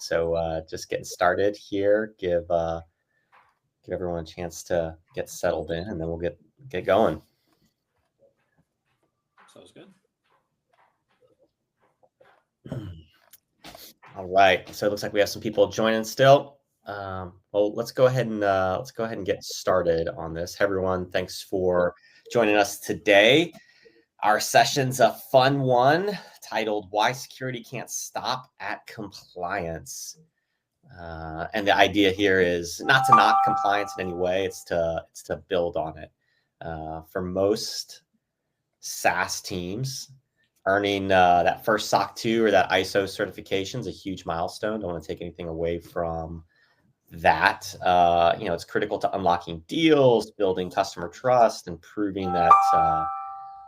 So just getting started here, give everyone a chance to get settled in, and then we'll get going. Sounds good. All right, so it looks like we have some people joining still. Well, let's go ahead and get started on this. Hey, everyone, thanks for joining us today. Our session's a fun one titled "Why Security Can't Stop at Compliance." And the idea here is not to knock compliance in any way. It's to build on it. For most SaaS teams, earning that first SOC 2 or that ISO certification is a huge milestone. Don't want to take anything away from that. It's critical to unlocking deals, building customer trust, and proving that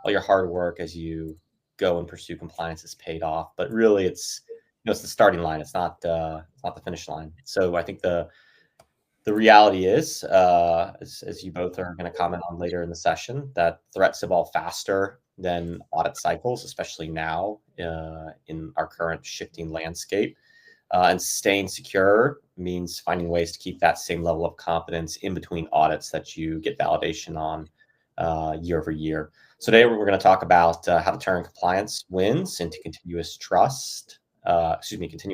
all your hard work as you go and pursue compliance is paid off. But really, it's the starting line. It's not the finish line. So I think the reality is, as you both are going to comment on later in the session, that threats evolve faster than audit cycles, especially now in our current shifting landscape. And staying secure means finding ways to keep that same level of confidence in between audits that you get validation on year over year. So today we're going to talk about how to turn compliance wins into continuous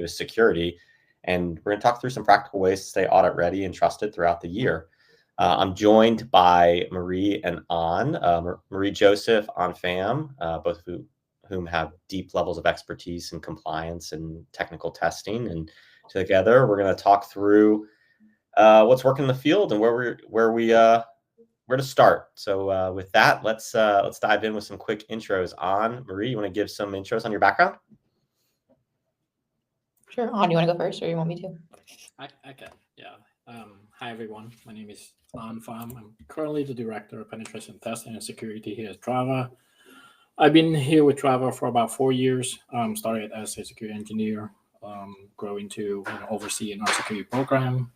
security. And we're going to talk through some practical ways to stay audit ready and trusted throughout the year. I'm joined by Marie and An. Marie Joseph, An Pham, both of whom have deep levels of expertise in compliance and technical testing. And together we're going to talk through what's working in the field and where to start. So with that, let's dive in with some quick intros. An, Marie, you want to give some intros on your background? Sure. An, you want to go first, or you want me to? I can. Yeah. Hi everyone. My name is An Pham. I'm currently the director of penetration testing and security here at Trava. I've been here with Trava for about 4 years. Started as a security engineer, growing to overseeing our security program,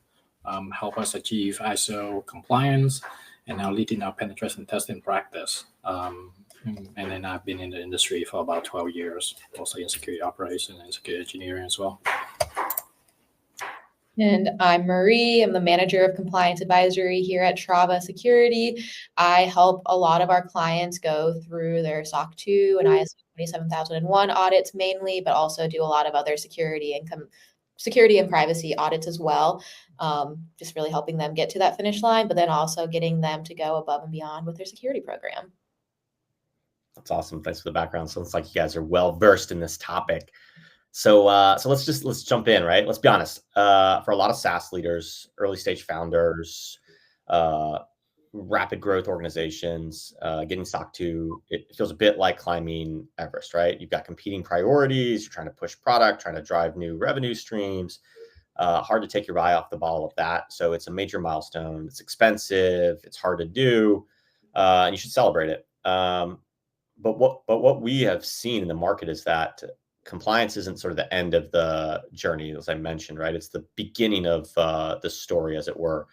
help us achieve ISO compliance, and now leading our penetration testing practice. And then I've been in the industry for about 12 years, mostly in security operations and security engineering as well. And I'm Marie. I'm the manager of compliance advisory here at Trava Security. I help a lot of our clients go through their SOC 2 and ISO 27001 audits mainly, but also do a lot of other security and privacy audits as well. Just really helping them get to that finish line, but then also getting them to go above and beyond with their security program. That's awesome. Thanks for the background. So it's like you guys are well versed in this topic. So let's jump in, right? Let's be honest. For a lot of SaaS leaders, early stage founders, rapid growth organizations, getting SOC 2, it feels a bit like climbing Everest, right? You've got competing priorities. You're trying to push product, trying to drive new revenue streams. Hard to take your eye off the ball of that. So it's a major milestone. It's expensive. It's hard to do, and you should celebrate it. But what we have seen in the market is that compliance isn't sort of the end of the journey, as I mentioned, right? It's the beginning of the story, as it were.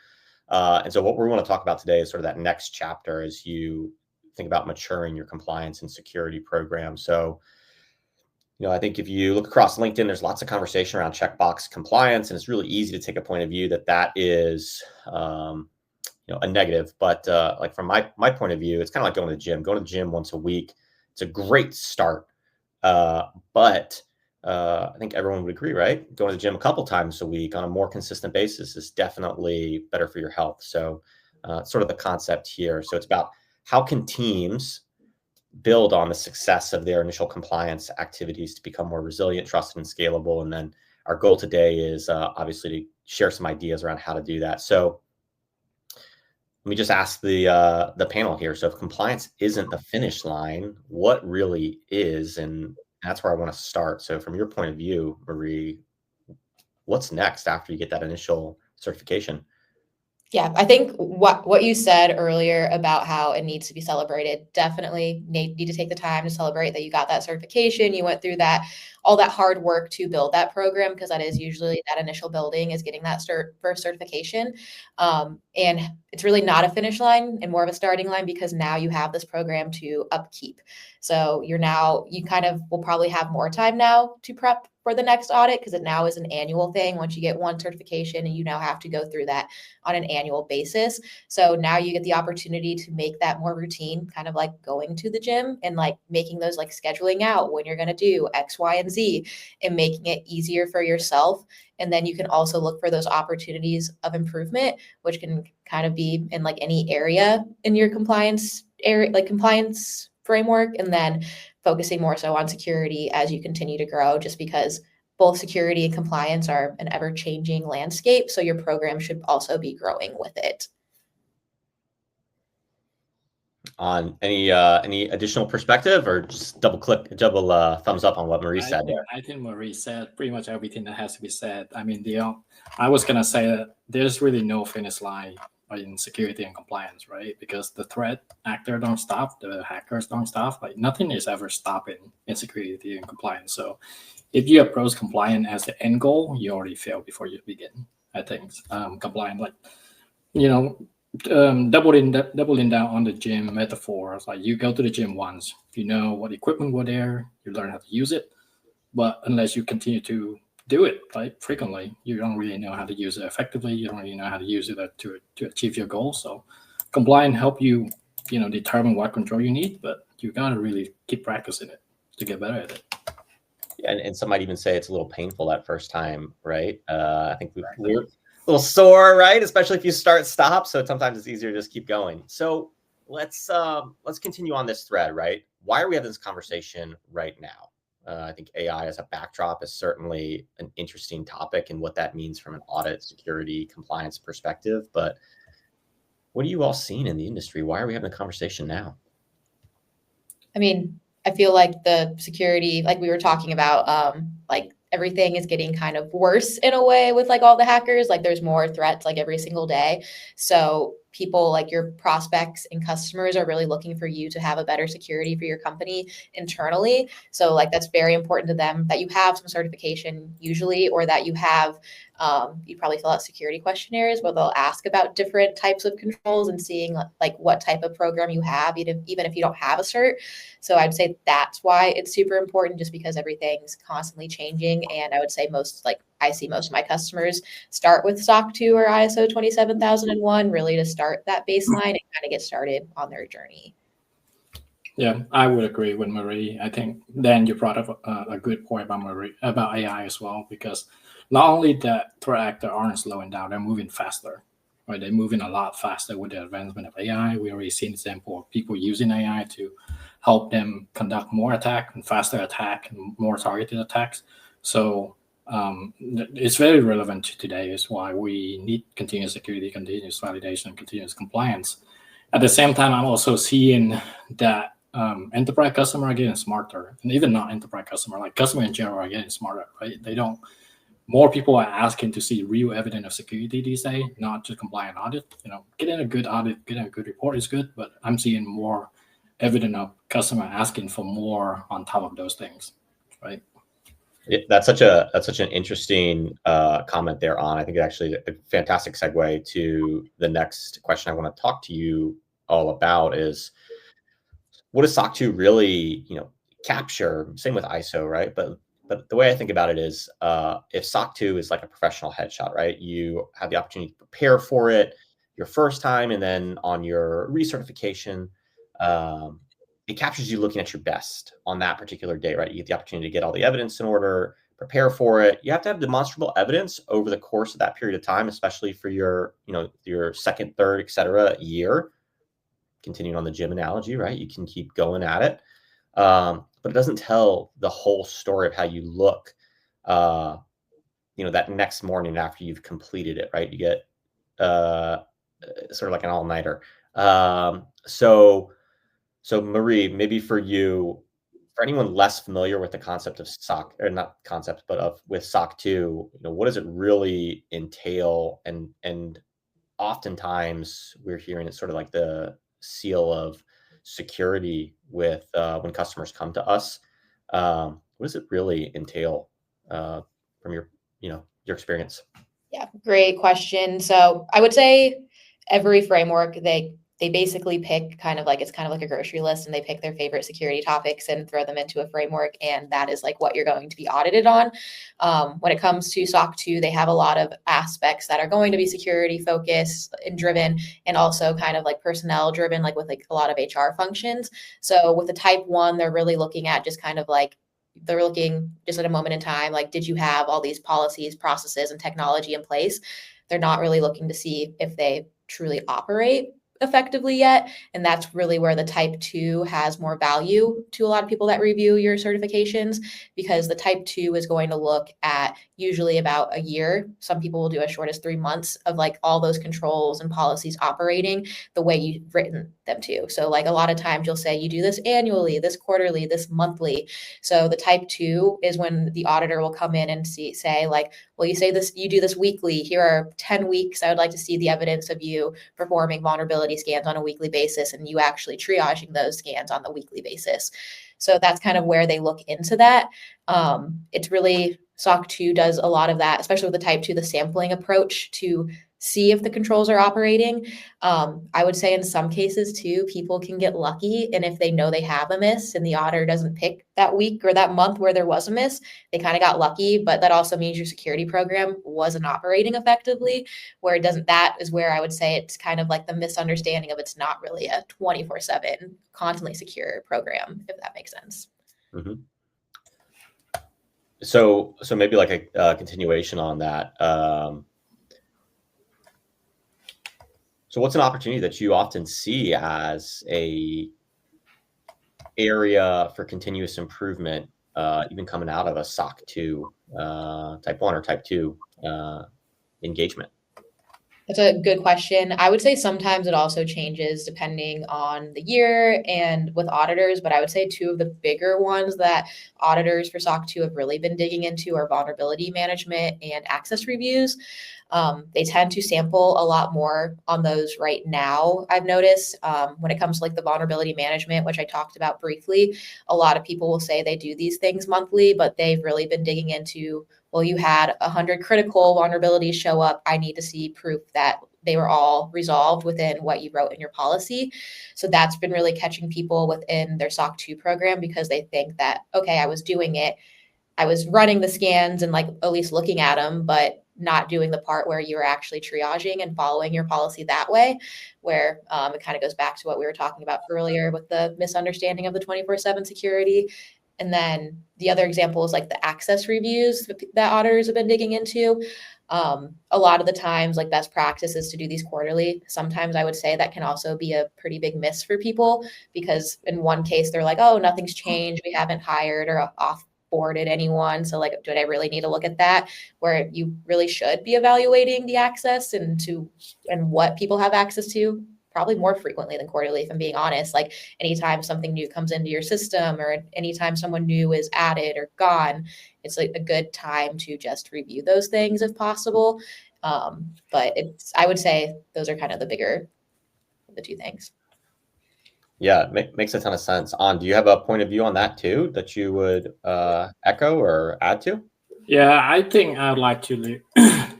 And so what we want to talk about today is sort of that next chapter as you think about maturing your compliance and security program. So, I think if you look across LinkedIn, there's lots of conversation around checkbox compliance, and it's really easy to take a point of view that is a negative. But like from my point of view, it's kind of like going to the gym. Going to the gym once a week, it's a great start. But I think everyone would agree, right? Going to the gym a couple times a week on a more consistent basis is definitely better for your health. So sort of the concept here. So it's about how can teams build on the success of their initial compliance activities to become more resilient, trusted, and scalable. And then our goal today is obviously to share some ideas around how to do that. So let me just ask the panel here. So if compliance isn't the finish line, what really is? And that's where I want to start. So from your point of view, Marie, what's next after you get that initial certification? Yeah, I think what you said earlier about how it needs to be celebrated, definitely need to take the time to celebrate that you got that certification. You went through all that hard work to build that program, because that is usually that initial building is getting that first certification. And it's really not a finish line and more of a starting line, because now you have this program to upkeep. So you kind of will probably have more time now to prep for the next audit, because it now is an annual thing. Once you get one certification, and you now have to go through that on an annual basis. So now you get the opportunity to make that more routine, kind of like going to the gym and like making those like scheduling out when you're going to do X, Y, and Z, and making it easier for yourself. And then you can also look for those opportunities of improvement, which can kind of be in like any area in your compliance area, like compliance framework, and then focusing more so on security as you continue to grow, just because both security and compliance are an ever-changing landscape. So your program should also be growing with it. On any additional perspective, or just double thumbs up on what Marie said there? I think Marie said pretty much everything that has to be said. I mean, I was gonna say that there's really no finish line in security and compliance, right? Because the threat actor don't stop, the hackers don't stop. Like nothing is ever stopping in security and compliance. So if you approach compliance as the end goal, you already fail before you begin. I think compliance, like doubling down on the gym metaphor. It's like you go to the gym once, you know what equipment were there, you learn how to use it, but unless you continue to do it like frequently, you don't really know how to use it effectively. You don't really know how to use it to achieve your goals. So compliance help you, determine what control you need, but you gotta really keep practicing it to get better at it. And some might even say it's a little painful that first time, right? I think we're a little sore, right? Especially if you stop. So sometimes it's easier to just keep going. So let's continue on this thread, right? Why are we having this conversation right now? I think AI as a backdrop is certainly an interesting topic and what that means from an audit, security, compliance perspective. But what are you all seeing in the industry? Why are we having a conversation now? I mean, I feel like the security, like we were talking about, like everything is getting kind of worse in a way with like all the hackers. Like there's more threats like every single day. So people like your prospects and customers are really looking for you to have a better security for your company internally. So like that's very important to them that you have some certification usually, or that you have you probably fill out security questionnaires where they'll ask about different types of controls and seeing like what type of program you have, even if you don't have a cert. So I'd say that's why it's super important, just because everything's constantly changing. And I would say I see most of my customers start with SOC 2 or ISO 27001 really to start that baseline and kind of get started on their journey. Yeah, I would agree with Marie. I think Dan, you brought up a good point about AI as well, because not only that threat actors aren't slowing down, they're moving faster. Right? They're moving a lot faster with the advancement of AI. We already seen an example of people using AI to help them conduct more attack and faster attack and more targeted attacks. So it's very relevant to today. Is why we need continuous security, continuous validation, and continuous compliance. At the same time, I'm also seeing that enterprise customer are getting smarter, and even not enterprise customer, like customer in general are getting smarter, right? More people are asking to see real evidence of security these days, not just compliant audit. Getting a good audit, getting a good report is good, but I'm seeing more evidence of customer asking for more on top of those things, right? That's such an interesting comment there on. I think it's actually a fantastic segue to the next question I want to talk to you all about is, what does SOC 2 really, capture? Same with ISO, right? But the way I think about it is, if SOC 2 is like a professional headshot, right? You have the opportunity to prepare for it your first time, and then on your recertification, it captures you looking at your best on that particular day, right? You get the opportunity to get all the evidence in order, prepare for it. You have to have demonstrable evidence over the course of that period of time, especially for your second, third, et cetera, year. Continuing on the gym analogy, right? You can keep going at it. But it doesn't tell the whole story of how you look, that next morning after you've completed it, right? You get sort of like an all-nighter. So Marie, maybe for anyone less familiar with the concept of SOC, or not concept, but with SOC 2, what does it really entail? And oftentimes we're hearing it's sort of like the seal of security with when customers come to us. What does it really entail from your experience? Yeah, great question. So I would say every framework, they they basically pick it's kind of like a grocery list, and they pick their favorite security topics and throw them into a framework. And that is like what you're going to be audited on. When it comes to SOC 2, they have a lot of aspects that are going to be security focused and driven, and also kind of like personnel driven, like with like a lot of HR functions. So with the type 1, they're really looking at just kind of like, they're looking just at a moment in time, like, did you have all these policies, processes, and technology in place? They're not really looking to see if they truly operate effectively yet. And that's really where the type 2 has more value to a lot of people that review your certifications, because the type 2 is going to look at usually about a year. Some people will do as short as 3 months of like all those controls and policies operating the way you've written them to. So like a lot of times you'll say you do this annually, this quarterly, this monthly. So the type 2 is when the auditor will come in and say like, well, you say this, you do this weekly. Here are 10 weeks. I would like to see the evidence of you performing vulnerability scans on a weekly basis, and you actually triaging those scans on the weekly basis. So that's kind of where they look into that. It's really, SOC 2 does a lot of that, especially with the type 2, the sampling approach to see if the controls are operating. I would say in some cases too, people can get lucky. And if they know they have a miss and the auditor doesn't pick that week or that month where there was a miss, they kind of got lucky. But that also means your security program wasn't operating effectively, where it doesn't. That is where I would say it's kind of like the misunderstanding of it's not really a 24/7 constantly secure program, if that makes sense. Mm-hmm. So maybe like a continuation on that. So what's an opportunity that you often see as a area for continuous improvement, even coming out of a SOC 2 type 1 or type 2 engagement? That's a good question. I would say sometimes it also changes depending on the year and with auditors, but I would say two of the bigger ones that auditors for SOC 2 have really been digging into are vulnerability management and access reviews. They tend to sample a lot more on those right now, I've noticed. When it comes to like the vulnerability management, which I talked about briefly, a lot of people will say they do these things monthly, but they've really been digging into, well, you had 100 critical vulnerabilities show up. I need to see proof that they were all resolved within what you wrote in your policy. So that's been really catching people within their SOC 2 program, because they think that, okay, I was doing it. I was running the scans and like at least looking at them, but not doing the part where you were actually triaging and following your policy that way, where it kind of goes back to what we were talking about earlier with the misunderstanding of the 24/7 security. And then the other example is like the access reviews that auditors have been digging into. A lot of the times, like best practice is to do these quarterly. Sometimes I would say that can also be a pretty big miss for people, because in one case they're like, oh, nothing's changed. We haven't hired or offboarded anyone. So like, do I really need to look at that? Where you really should be evaluating the access and what people have access to, probably more frequently than quarterly, if I'm being honest. Like anytime something new comes into your system or anytime someone new is added or gone, it's like a good time to just review those things if possible. But I would say those are kind of the two things. Yeah, makes a ton of sense. Do you have a point of view on that too, that you would echo or add to? Yeah, I think I'd like to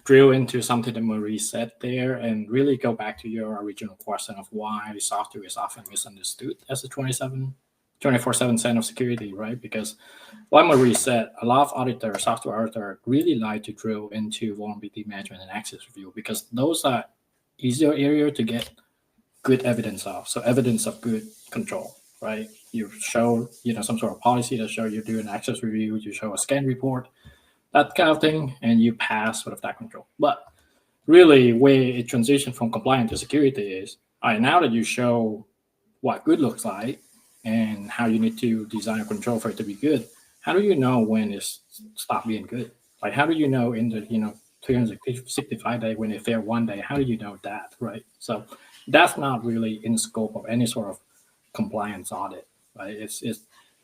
drill into something that Marie said there and really go back to your original question of why SOC 2 is often misunderstood as a 24/7 center of security, right? Because like Marie said, a lot of auditors, software auditors, really like to drill into vulnerability management and access review, because those are easier area to get good evidence of. So evidence of good control, right? You show, some sort of policy that show you do an access review, you show a scan report, that kind of thing, and you pass sort of that control. But really, where it transitions from compliance to security is, all right, now that you show what good looks like and how you need to design a control for it to be good, how do you know when it's stopped being good? Like, how do you know in the 365 days when it failed one day? How do you know that, right? So that's not really in scope of any sort of compliance audit, right? It's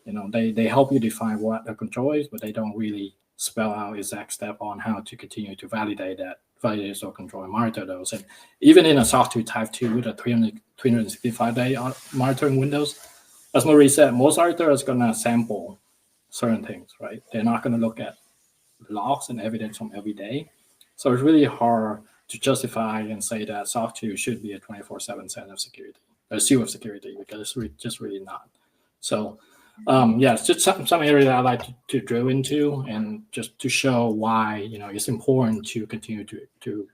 they help you define what a control is, but they don't really spell out exact step on how to continue to validate SOC control and monitor those. And even in a SOC 2 type 2 with a 365-day monitoring windows, as Marie said, most auditors are going to sample certain things, right? They're not going to look at logs and evidence from every day. So it's really hard to justify and say that SOC 2 should be a 24/7 center of security. assume of security, because it's just really not. So it's just some area that I like to drill into, and just to show why it's important to continue to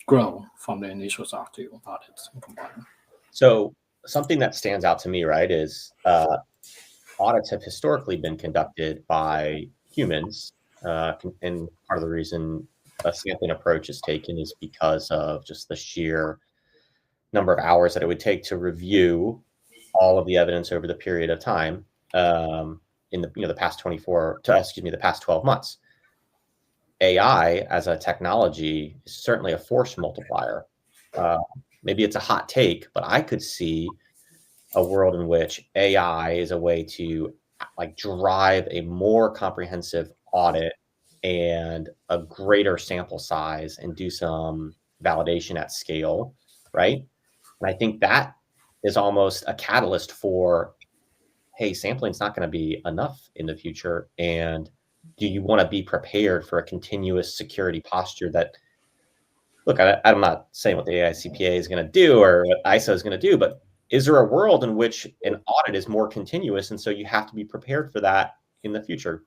grow from the initial SOC 2 audits and compliance. So something that stands out to me, right, is audits have historically been conducted by humans, and part of the reason a sampling approach is taken is because of just the sheer number of hours that it would take to review all of the evidence over the period of time in the past the past 12 months. AI as a technology is certainly a force multiplier. Maybe it's a hot take, but I could see a world in which AI is a way to drive a more comprehensive audit and a greater sample size and do some validation at scale, right? And I think that is almost a catalyst for, hey, sampling is not going to be enough in the future. And do you want to be prepared for a continuous security posture that, look, I'm not saying what the AICPA is going to do or what ISO is going to do, but is there a world in which an audit is more continuous? And so you have to be prepared for that in the future.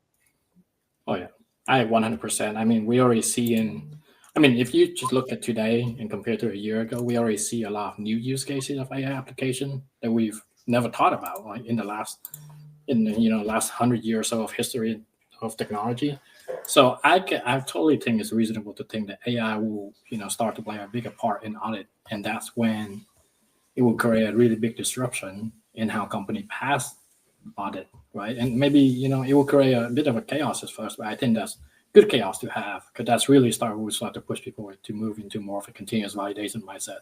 Oh, yeah. I 100%. I mean, we already see if you just look at today and compare to a year ago, we already see a lot of new use cases of AI application that we've never thought about, like in the last 100 years or so of history of technology. So I totally think it's reasonable to think that AI will start to play a bigger part in audit, and that's when it will create a really big disruption in how company pass audit, right? And maybe it will create a bit of a chaos at first, but I think that's good chaos to have, because that's really will start to push people to move into more of a continuous validation mindset,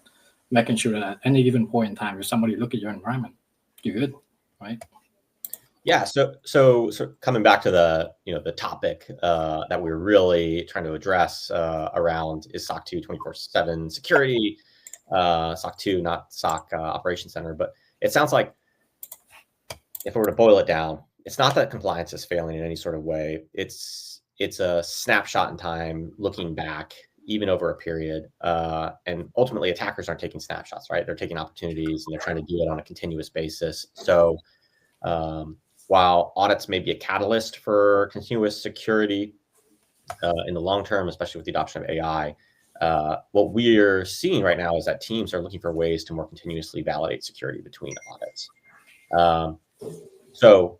making sure that at any given point in time, if somebody look at your environment, you're good, right? Yeah. So coming back to the topic that we're really trying to address around is SOC 2 24/7 security, SOC 2, not SOC Operations Center. But it sounds like, if we were to boil it down, it's not that compliance is failing in any sort of way. It's a snapshot in time, looking back, even over a period. And ultimately, attackers aren't taking snapshots, right? They're taking opportunities, and they're trying to do it on a continuous basis. So while audits may be a catalyst for continuous security in the long term, especially with the adoption of AI, what we're seeing right now is that teams are looking for ways to more continuously validate security between audits. So,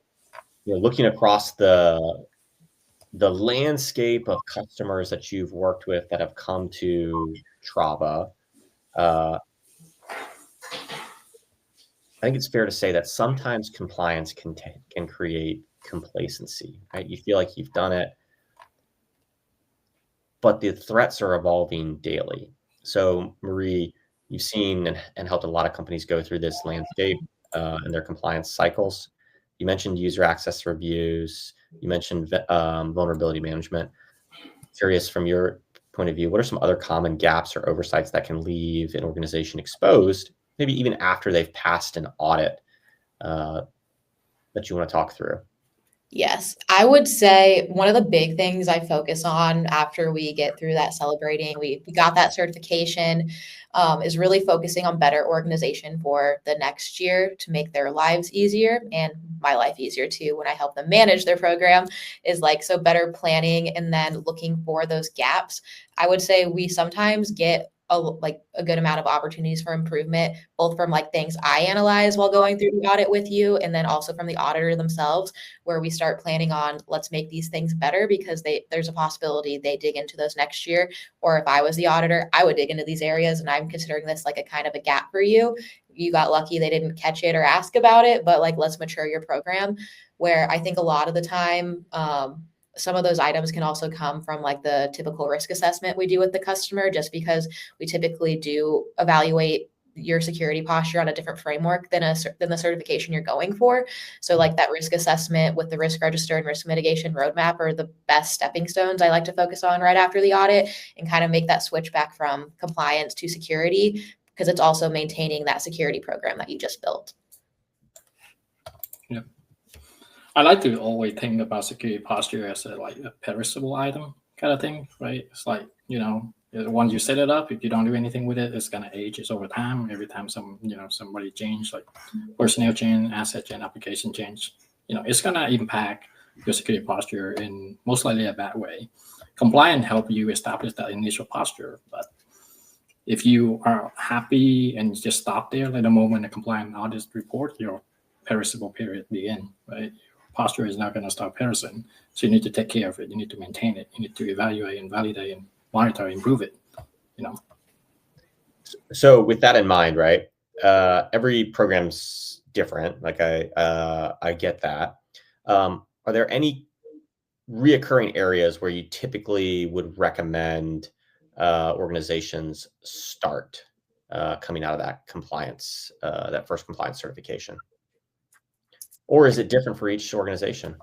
looking across the landscape of customers that you've worked with that have come to Trava, I think it's fair to say that sometimes compliance can create complacency, right? You feel like you've done it, but the threats are evolving daily. So, Marie, you've seen and helped a lot of companies go through this landscape and their compliance cycles. You mentioned user access reviews. You mentioned vulnerability management. Curious, from your point of view, what are some other common gaps or oversights that can leave an organization exposed, maybe even after they've passed an audit, that you want to talk through? Yes, I would say one of the big things I focus on after we get through that celebrating, we got that certification, is really focusing on better organization for the next year to make their lives easier and my life easier too when I help them manage their program, is so better planning and then looking for those gaps. I would say we sometimes get a good amount of opportunities for improvement, both from things I analyze while going through the audit with you, and then also from the auditor themselves, where we start planning on, let's make these things better, because there's a possibility they dig into those next year. Or if I was the auditor, I would dig into these areas, and I'm considering this a kind of a gap for you. You got lucky they didn't catch it or ask about it, but let's mature your program. Where I think a lot of the time, some of those items can also come from the typical risk assessment we do with the customer, just because we typically do evaluate your security posture on a different framework than the certification you're going for. So that risk assessment with the risk register and risk mitigation roadmap are the best stepping stones I like to focus on right after the audit, and kind of make that switch back from compliance to security, because it's also maintaining that security program that you just built. Yeah. I like to always think about security posture as a perishable item kind of thing, right? It's Once you set it up, if you don't do anything with it, it's gonna age. It's over time. Every time somebody change, like personnel change, asset change, application change, it's gonna impact your security posture in most likely a bad way. Compliance help you establish that initial posture, but if you are happy and you just stop there, like the moment the compliance audit report, your perishable period begin, right? Your posture is not going to stop perishing. So you need to take care of it. You need to maintain it. You need to evaluate and validate and monitor, improve it, So with that in mind, right? Every program's different. Like I get that. Are there any reoccurring areas where you typically would recommend organizations start coming out of that compliance, that first compliance certification? Or is it different for each organization?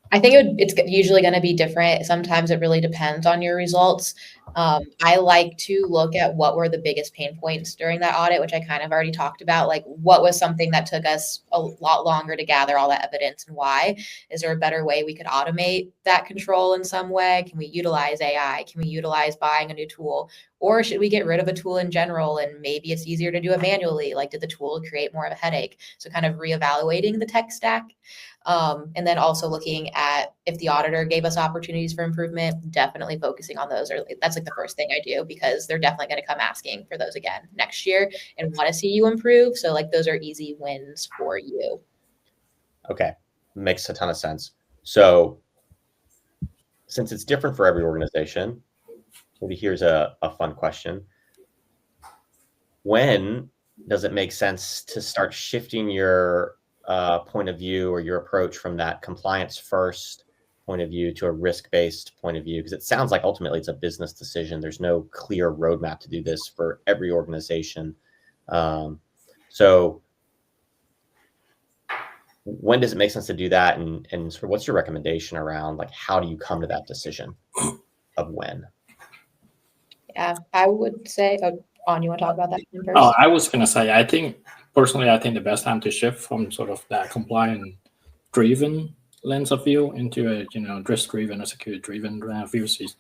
I think it's usually going to be different. Sometimes it really depends on your results. I like to look at what were the biggest pain points during that audit, which I kind of already talked about. Like, what was something that took us a lot longer to gather all that evidence, and why? Is there a better way we could automate that control in some way? Can we utilize AI? Can we utilize buying a new tool? Or should we get rid of a tool in general and maybe it's easier to do it manually? Like, did the tool create more of a headache? So kind of reevaluating the tech stack. And then also looking at if the auditor gave us opportunities for improvement, definitely focusing on those. That's like the first thing I do, because they're definitely going to come asking for those again next year and want to see you improve. So like those are easy wins for you. Okay, makes a ton of sense. So since it's different for every organization, maybe here's a fun question. When does it make sense to start shifting your point of view or your approach from that compliance first point of view to a risk-based point of view? Because it sounds like ultimately it's a business decision. There's no clear roadmap to do this for every organization. So when does it make sense to do that? And sort of what's your recommendation around, like, how do you come to that decision of when? Yeah, I would say, On, you want to talk about that one first? Oh, I was going to say, I think the best time to shift from sort of that compliant-driven lens of view into a risk-driven or security-driven view is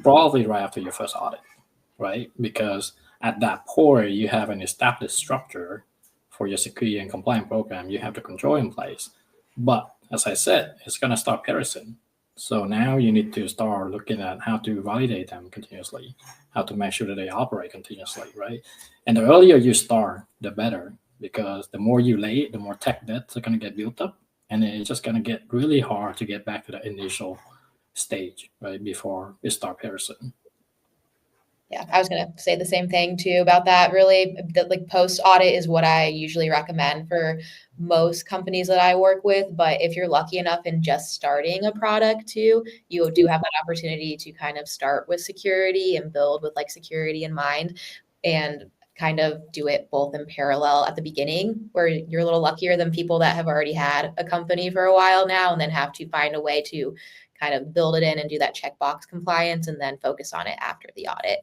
probably right after your first audit, right? Because at that point, you have an established structure for your security and compliance program. You have the control in place. But as I said, it's going to start perishing. So now you need to start looking at how to validate them continuously, how to make sure that they operate continuously, right? And the earlier you start, the better, because the more you lay, the more tech debts are going to get built up, and it's just going to get really hard to get back to the initial stage, right, before it starts perishing. Yeah, I was going to say the same thing too about that. Really, like post audit is what I usually recommend for most companies that I work with. But if you're lucky enough in just starting a product too, you do have that opportunity to kind of start with security and build with like security in mind, and kind of do it both in parallel at the beginning, where you're a little luckier than people that have already had a company for a while now and then have to find a way to kind of build it in and do that checkbox compliance and then focus on it after the audit.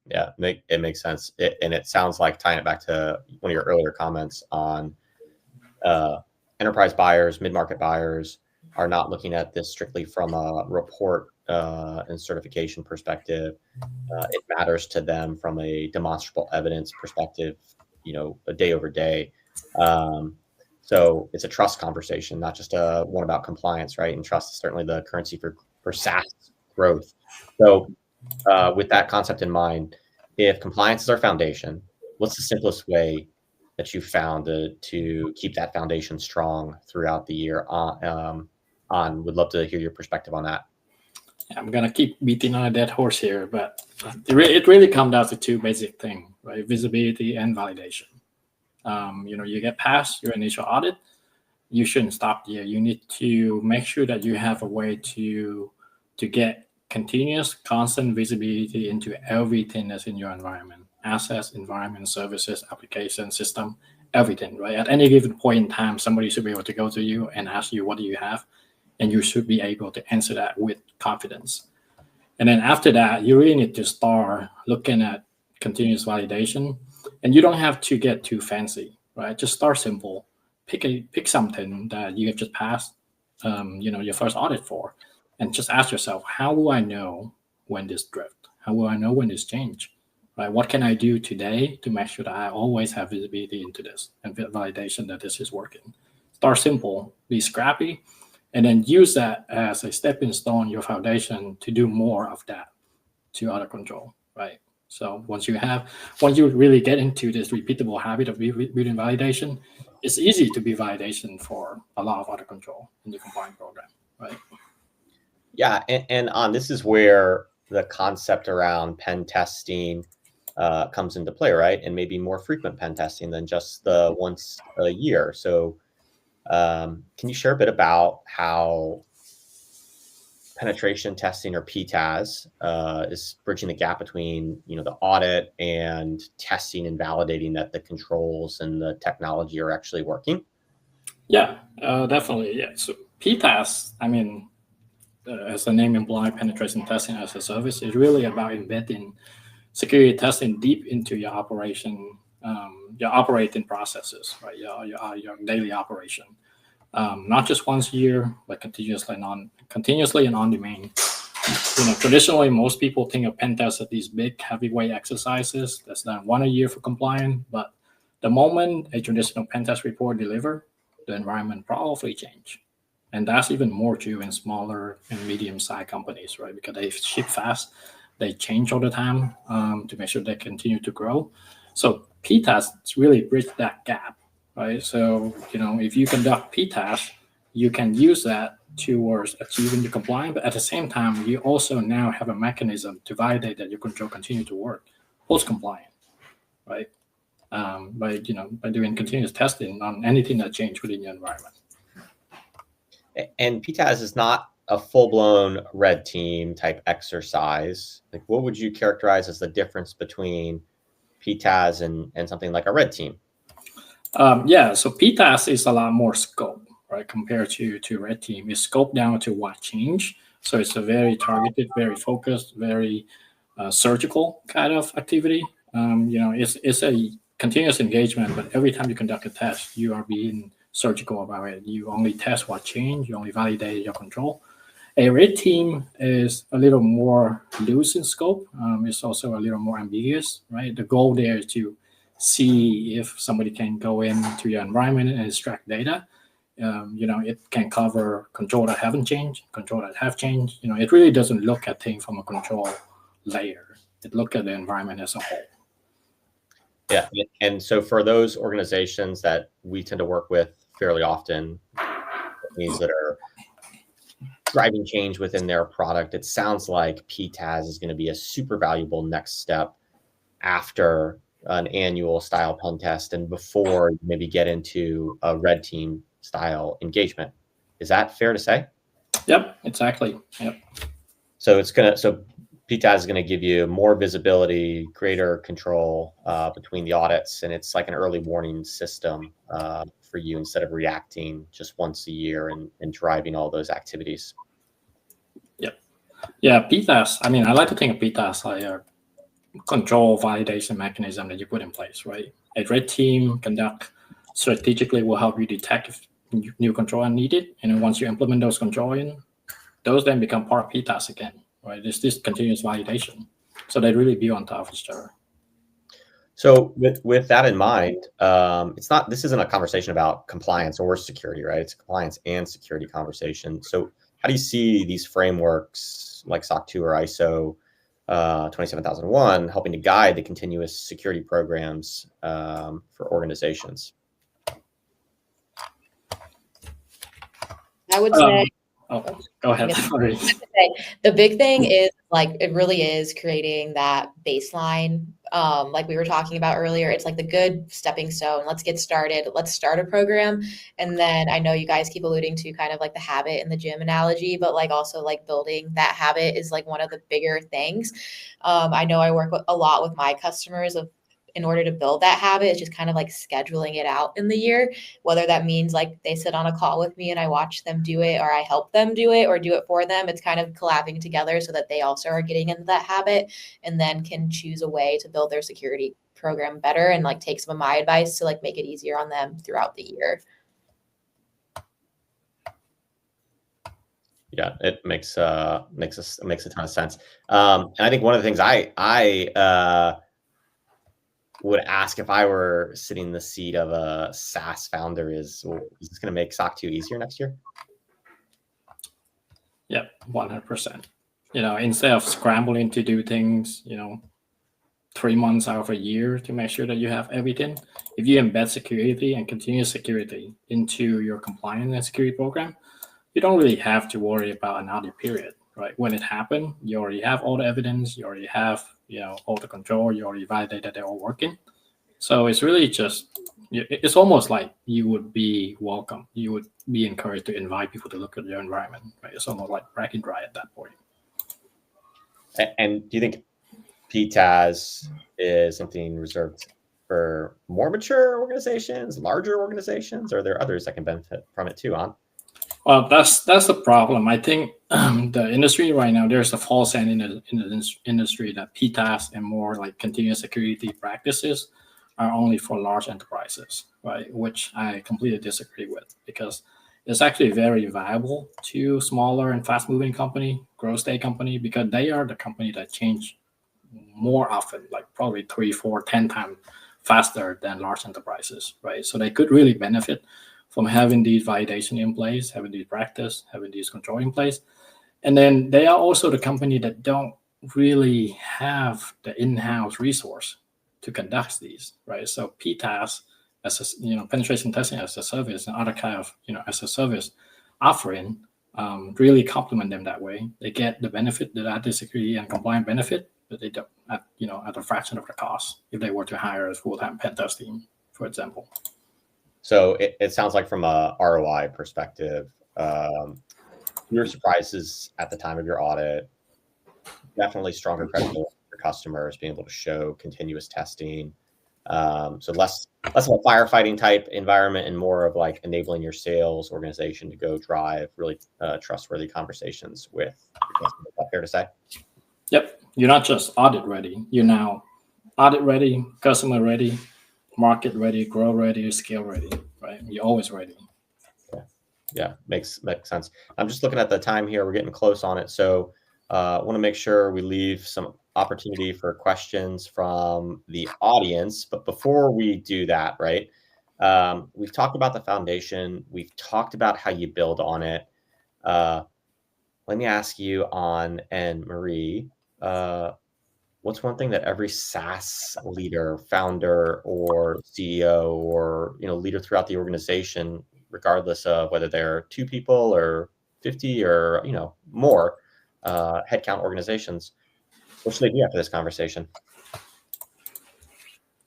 Yeah, it makes sense. And it sounds like, tying it back to one of your earlier comments on enterprise buyers, mid-market buyers are not looking at this strictly from a report and certification perspective. It matters to them from a demonstrable evidence perspective, a day over day. So it's a trust conversation, not just one about compliance, right? And trust is certainly the currency for SaaS growth. So with that concept in mind, if compliance is our foundation, what's the simplest way that you found to keep that foundation strong throughout the year? Would love to hear your perspective on that. I'm going to keep beating on a dead horse here, but it really comes down to two basic things, right? Visibility and validation. You get past your initial audit, you shouldn't stop there. You need to make sure that you have a way to get continuous, constant visibility into everything that's in your environment: assets, environment, services, application, system, everything, right? At any given point in time, somebody should be able to go to you and ask you, what do you have? And you should be able to answer that with confidence. And then after that, you really need to start looking at continuous validation. And you don't have to get too fancy, right? Just start simple. Pick something that you have just passed, your first audit for. And just ask yourself, how do I know when this drift? How will I know when it's changed? Right? What can I do today to make sure that I always have visibility into this and validation that this is working? Start simple, be scrappy, and then use that as a stepping stone, your foundation to do more of that to audit control, right? So once you really get into this repeatable habit of building validation, it's easy to be validation for a lot of audit control in the compliance program, right? Yeah, and on this is where the concept around pen testing comes into play, right? And maybe more frequent pen testing than just the once a year. So can you share a bit about how penetration testing, or PTaaS, is bridging the gap between the audit and testing and validating that the controls and the technology are actually working? Yeah, definitely. Yeah. So PTaaS, I mean, as the name implies, penetration testing as a service, is really about embedding security testing deep into your operating processes, right? Your daily operation, not just once a year, but continuously and on demand. Traditionally, most people think of pen tests as these big heavyweight exercises that's done one a year for compliance. But the moment a traditional pen test report deliver, the environment probably change. And that's even more true in smaller and medium-sized companies, right? Because they ship fast, they change all the time to make sure they continue to grow. So PTaaS really bridge that gap, right? So if you conduct PTaaS, you can use that towards achieving the compliance, but at the same time, you also now have a mechanism to validate that your control continue to work post-compliant, right? By doing continuous testing on anything that changed within your environment. And PTaaS is not a full-blown red team type exercise. Like, what would you characterize as the difference between PTaaS and something like a red team? So PTaaS is a lot more scope, right? Compared to red team, it's scoped down to what changed. So it's a very targeted, very focused, very surgical kind of activity. It's a continuous engagement, but every time you conduct a test, you are being surgical about it. You only test what changed, you only validate your control. A red team is a little more loose in scope. It's also a little more ambiguous, right? The goal there is to see if somebody can go into your environment and extract data. It can cover control that haven't changed, control that have changed. It really doesn't look at things from a control layer. It looks at the environment as a whole. Yeah, and so for those organizations that we tend to work with fairly often, companies that are driving change within their product, it sounds like PTaaS is going to be a super valuable next step after an annual style pen test and before you maybe get into a red team style engagement. Is that fair to say? Yep, exactly. Yep. So PTaaS is going to give you more visibility, greater control between the audits, and it's like an early warning system for you instead of reacting just once a year and driving all those activities. Yep. Yeah, PTaaS. I mean, I like to think of PTaaS like a control validation mechanism that you put in place, right? A red team conduct strategically will help you detect if new control are needed, and then once you implement those control in, those then become part of PTaaS again, right? It's this continuous validation. So they really be on top of each other. So with that in mind, this isn't a conversation about compliance or security, right? It's a compliance and security conversation. So how do you see these frameworks like SOC 2 or ISO 27001 helping to guide the continuous security programs for organizations? I would say, go ahead. Sorry. The big thing is it really is creating that baseline. Like we were talking about earlier, it's like the good stepping stone. Let's get started. Let's start a program. And then I know you guys keep alluding to kind of like the habit in the gym analogy, but also building that habit is one of the bigger things. I know I work a lot with my customers in order to build that habit, it's just kind of scheduling it out in the year, whether that means they sit on a call with me and I watch them do it, or I help them do it or do it for them. It's kind of collabing together so that they also are getting into that habit and then can choose a way to build their security program better and take some of my advice to make it easier on them throughout the year. Yeah, it makes a ton of sense. And I think one of the things I would ask if I were sitting in the seat of a SaaS founder is, well, is this going to make SOC 2 easier next year? Yeah, 100%. Instead of scrambling to do things, 3 months out of a year to make sure that you have everything, if you embed security and continuous security into your compliance and security program, you don't really have to worry about an audit period, right? When it happened, you already have all the evidence, you already have, all the control, you already validate that they're all working. So it's really just, it's almost like you would be welcome. You would be encouraged to invite people to look at your environment, right? It's almost like bragging dry at that point. And do you think PTaaS is something reserved for more mature organizations, larger organizations, or are there others that can benefit from it too, On? Well, that's the problem. I think the industry right now, there's a false end in the industry that PTaaS and more like continuous security practices are only for large enterprises, right? Which I completely disagree with, because it's actually very valuable to smaller and fast-moving company, growth stage company, because they are the company that change more often, like probably 3, 4, 10 times faster than large enterprises, right? So they could really benefit from having these validation in place, having these practice, having these control in place. And then they are also the company that don't really have the in-house resource to conduct these, right? So PTaaS, as a, penetration testing as a service, and other kind of, as a service offering, really complement them that way. They get the benefit, the added security and compliance benefit, but they don't at a fraction of the cost if they were to hire a full-time pen test team, for example. So it sounds like from a ROI perspective, your surprises at the time of your audit, definitely stronger credibility for customers, being able to show continuous testing. So less of a firefighting type environment and more of like enabling your sales organization to go drive really trustworthy conversations with your customers. Is that fair to say? Yep. You're not just audit ready. You're now audit ready, customer ready, market ready, grow ready, scale ready, right? You're always ready. Yeah, makes sense. I'm just looking at the time here. We're getting close on it. So I want to make sure we leave some opportunity for questions from the audience. But before we do that, right, we've talked about the foundation. We've talked about how you build on it. Let me ask you, On and Marie, what's one thing that every SaaS leader, founder, or CEO, or leader throughout the organization, regardless of whether they're 2 people or 50 or more headcount organizations, what should they do after this conversation?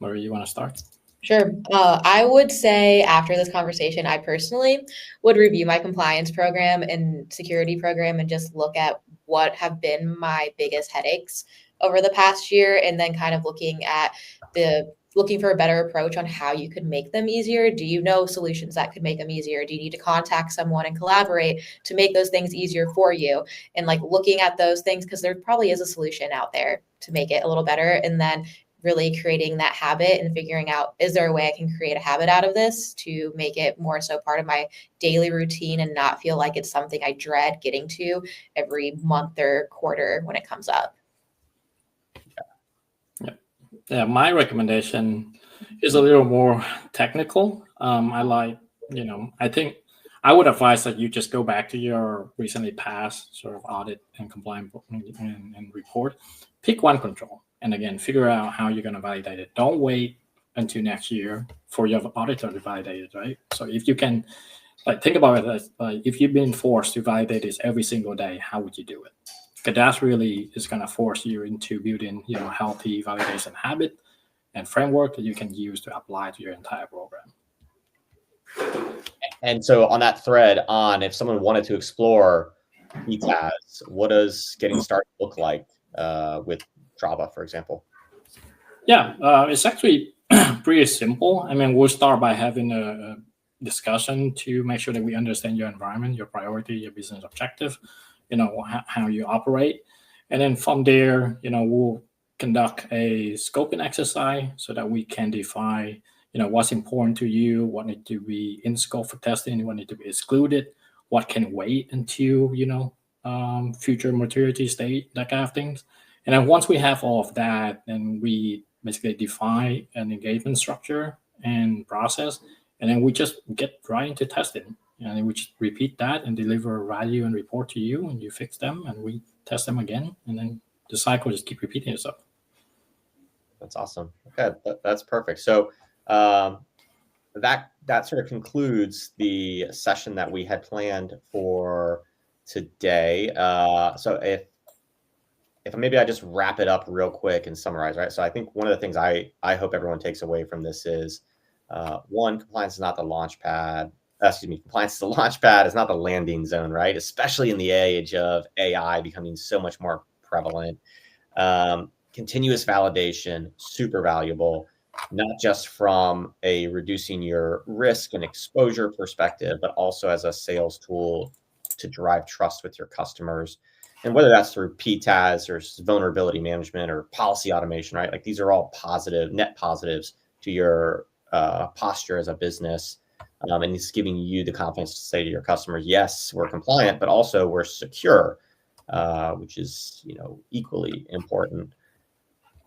Marie, you want to start? Sure. I would say after this conversation, I personally would review my compliance program and security program and just look at what have been my biggest headaches over the past year, and then kind of looking for a better approach on how you could make them easier. Do you know solutions that could make them easier? Do you need to contact someone and collaborate to make those things easier for you? And like looking at those things, because there probably is a solution out there to make it a little better. And then really creating that habit and figuring out, is there a way I can create a habit out of this to make it more so part of my daily routine and not feel like it's something I dread getting to every month or quarter when it comes up? Yeah, my recommendation is a little more technical. I think I would advise that you just go back to your recently passed sort of audit and compliance and report. Pick one control, and again, figure out how you're going to validate it. Don't wait until next year for your auditor to validate it, right? So if you can, think about it as if you've been forced to validate this every single day, how would you do it? Because that really is going to force you into building, healthy validation habit and framework that you can use to apply to your entire program. And so on that thread, if someone wanted to explore PTaaS, what does getting started look like with Trava, for example? Yeah, it's actually pretty simple. I mean, we'll start by having a discussion to make sure that we understand your environment, your priority, your business objective, how you operate. And then from there, we'll conduct a scoping exercise so that we can define, what's important to you, what needs to be in scope for testing, what needs to be excluded, what can wait until, future maturity state, that kind of things. And then once we have all of that, then we basically define an engagement structure and process, and then we just get right into testing. And then we just repeat that and deliver value and report to you, and you fix them, and we test them again, and then the cycle just keep repeating itself. That's awesome. Okay, that's perfect. So that sort of concludes the session that we had planned for today. So if maybe I just wrap it up real quick and summarize, right? So I think one of the things I hope everyone takes away from this is, one, compliance is not the launch pad. Compliance is the launch pad. It's not the landing zone, right? Especially in the age of AI becoming so much more prevalent. Continuous validation, super valuable, not just from a reducing your risk and exposure perspective, but also as a sales tool to drive trust with your customers. And whether that's through PTaaS or vulnerability management or policy automation, right? Like these are all positive, net positives to your posture as a business. And it's giving you the confidence to say to your customers, yes, we're compliant, but also we're secure, which is, equally important.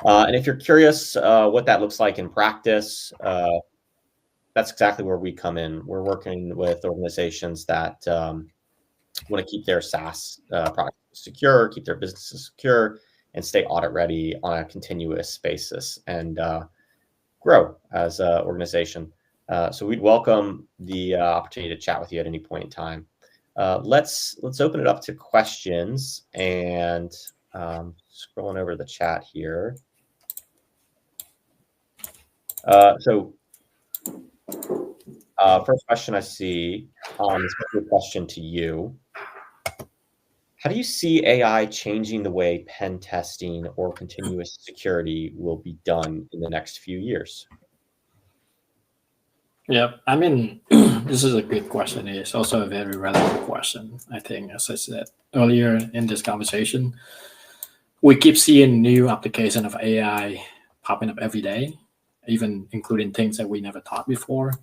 And if you're curious what that looks like in practice, that's exactly where we come in. We're working with organizations that want to keep their SaaS product secure, keep their businesses secure, and stay audit ready on a continuous basis and grow as an organization. So we'd welcome the opportunity to chat with you at any point in time. Let's open it up to questions, and scrolling over the chat here. So first question I see, this might be a question to you. How do you see AI changing the way pen testing or continuous security will be done in the next few years? Yeah, I mean, this is a good question. It's also a very relevant question. I think, as I said earlier in this conversation, we keep seeing new application of AI popping up every day, even including things that we never thought before.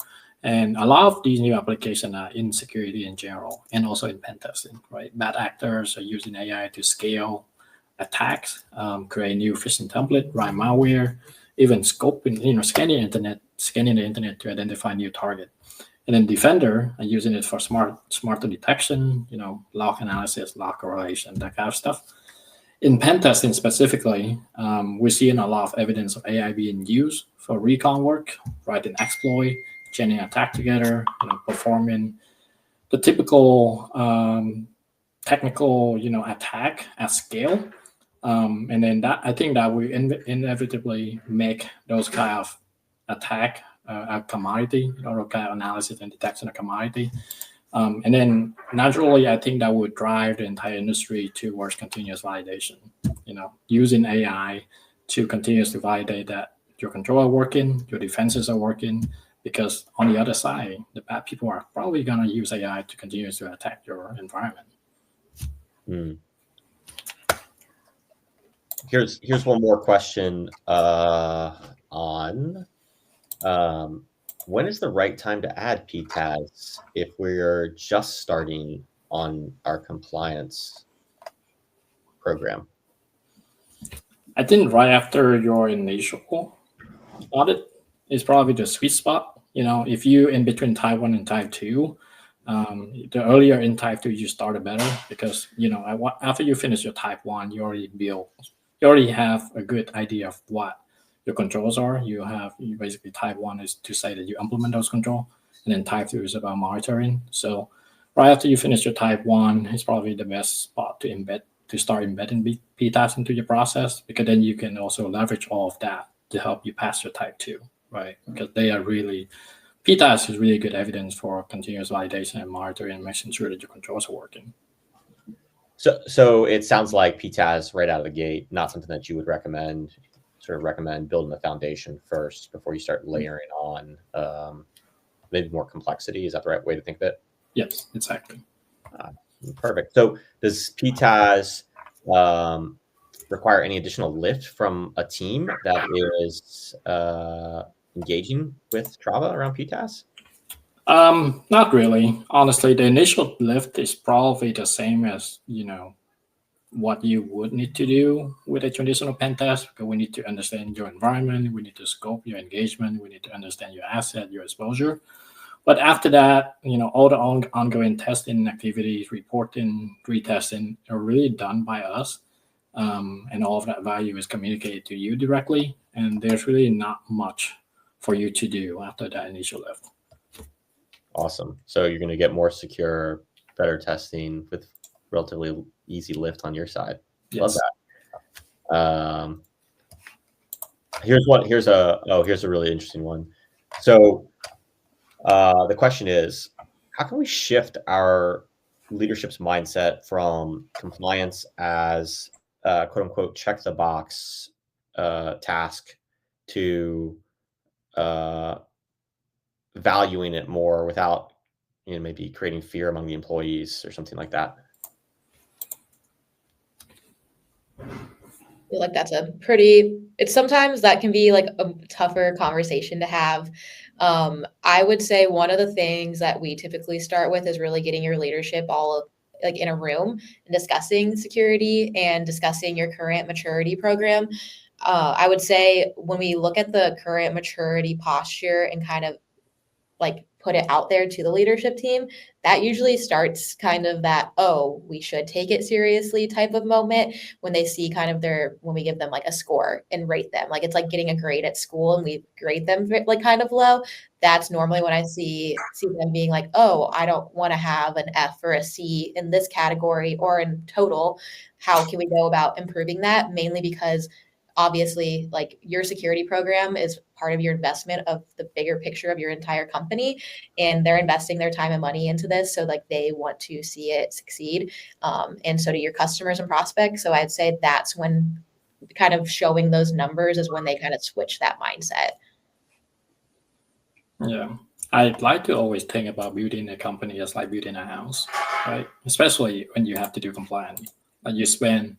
And a lot of these new applications are in security in general, and also in pen testing, right? Bad actors are using AI to scale attacks, create new phishing template, write malware, even scoping, scanning the internet to identify new target. And then defender are using it for smarter detection, log analysis, log correlation, that kind of stuff. In pen testing specifically, we're seeing a lot of evidence of AI being used for recon work, writing exploit, chaining attack together, performing the typical technical, attack at scale. And then that, I think that we inevitably make those kind of attack a commodity, kind of analysis and detection a commodity. And then naturally, I think that would drive the entire industry towards continuous validation, using AI to continuously validate that your control are working, your defenses are working, because on the other side, the bad people are probably going to use AI to continue to attack your environment. Here's one more question on when is the right time to add PTaaS if we're just starting on our compliance program? I think right after your initial audit is probably the sweet spot. If you in between type 1 and type 2, the earlier in type 2 you start, the better, because after you finish your type 1, you already have a good idea of what your controls are. You basically type 1 is to say that you implement those controls, and then type 2 is about monitoring. So right after you finish your type 1 is probably the best spot to start embedding PTaaS into your process, because then you can also leverage all of that to help you pass your type 2, right? Because PTaaS is really good evidence for continuous validation and monitoring and making sure that your controls are working. So it sounds like PTaaS right out of the gate, not something that you would recommend building the foundation first before you start layering on maybe more complexity. Is that the right way to think of it? Yes, exactly. Perfect. So does PTaaS require any additional lift from a team that is engaging with Trava around PTaaS? Not really. Honestly, the initial lift is probably the same as, what you would need to do with a traditional pen test, because we need to understand your environment, we need to scope your engagement, we need to understand your asset, your exposure. But after that, all the ongoing testing activities, reporting, retesting are really done by us. And all of that value is communicated to you directly. And there's really not much for you to do after that initial lift. Awesome. So you're going to get more secure, better testing with relatively easy lift on your side. Yes. Love that. Here's a really interesting one. So the question is, how can we shift our leadership's mindset from compliance as quote unquote check the box task to valuing it more without maybe creating fear among the employees or something like that? I feel like that's sometimes that can be like a tougher conversation to have. I would say one of the things that we typically start with is really getting your leadership all like in a room and discussing security and discussing your current maturity program. I would say when we look at the current maturity posture and kind of like put it out there to the leadership team, that usually starts kind of that, oh, we should take it seriously type of moment when they see kind of when we give them like a score and rate them. Like it's like getting a grade at school and we grade them like kind of low. That's normally when I see them being like, oh, I don't want to have an F or a C in this category or in total. How can we go about improving that? Mainly because obviously like your security program is part of your investment of the bigger picture of your entire company, and they're investing their time and money into this, so like they want to see it succeed, and so do your customers and prospects. So I'd say that's when kind of showing those numbers is when they kind of switch that mindset. Yeah, I'd like to always think about building a company as like building a house, right? Especially when you have to do compliance. Like you spend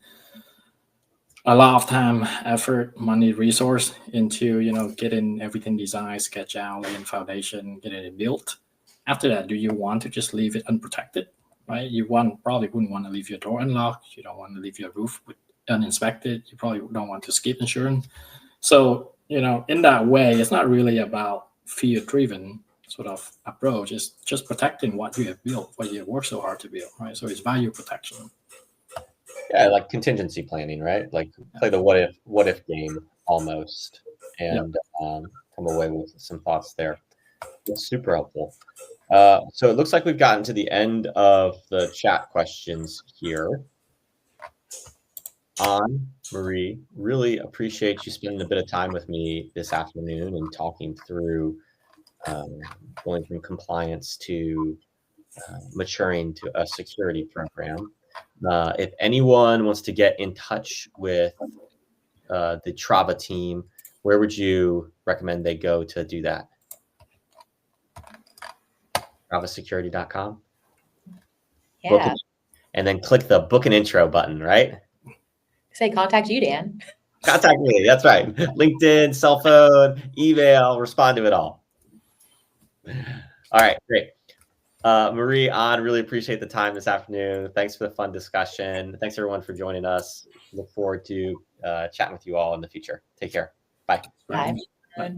a lot of time, effort, money, resource into, getting everything designed, sketch out, laying foundation, getting it built. After that, do you want to just leave it unprotected, right? You probably wouldn't want to leave your door unlocked. You don't want to leave your roof uninspected. You probably don't want to skip insurance. So, in that way, it's not really about fear-driven sort of approach. It's just protecting what you have built, what you have worked so hard to build, right? So it's value protection. Yeah, like contingency planning, right? Like play the what if game almost, and come away with some thoughts there. That's super helpful. So it looks like we've gotten to the end of the chat questions here. Marie, really appreciate you spending a bit of time with me this afternoon and talking through going from compliance to maturing to a security program. If anyone wants to get in touch with the Trava team, where would you recommend they go to do that? TravaSecurity.com. Yeah. And then click the book an intro button, right? Say contact you, Dan. Contact me. That's right. LinkedIn, cell phone, email, respond to it all. All right, great. Marie, really appreciate the time this afternoon. Thanks for the fun discussion. Thanks everyone for joining us. Look forward to chatting with you all in the future. Take care. Bye. Bye. Bye.